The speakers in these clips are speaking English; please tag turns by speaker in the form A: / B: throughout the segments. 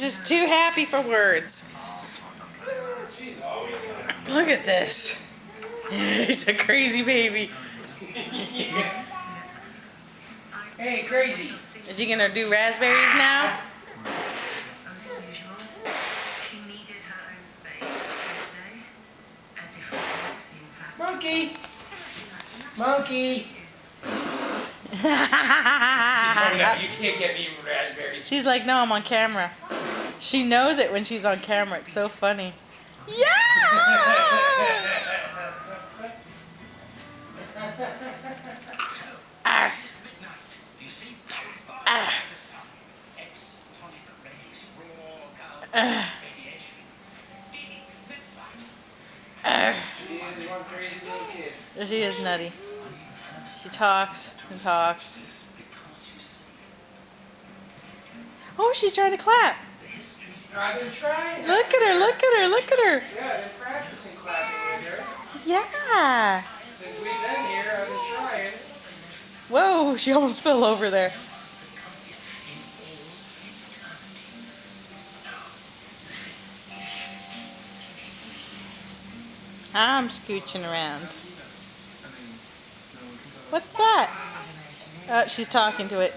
A: She's just too happy for words. Look at this. He's a crazy baby.
B: Hey, crazy.
A: Is she gonna do raspberries now?
B: Monkey. Monkey. You can't get me raspberries.
A: She's like, no, I'm on camera. She knows it when she's on camera. It's so funny. Yeah! Ah. Ah. She is nutty. She talks and talks. Oh, she's trying to clap.
B: I've been trying.
A: Look at her, look at her, look at her.
B: Yeah, I've been practicing clapping with her.
A: Yeah.
B: Since we've been here, I've been trying.
A: Whoa, she almost fell over there. I'm scooching around. What's that? Oh, she's talking to it.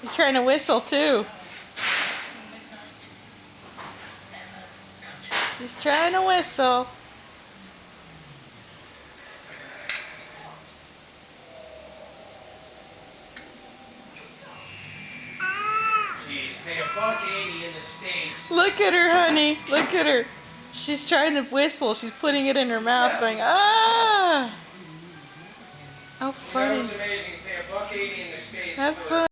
A: She's trying to whistle too. She's trying to whistle.
B: Jeez, pay $1.80 in the States.
A: Look at her, honey. Look at her. She's trying to whistle. She's putting it in her mouth, going, ah. How funny.
B: You know, it's amazing. You pay $1.80 in the States.
A: That's funny.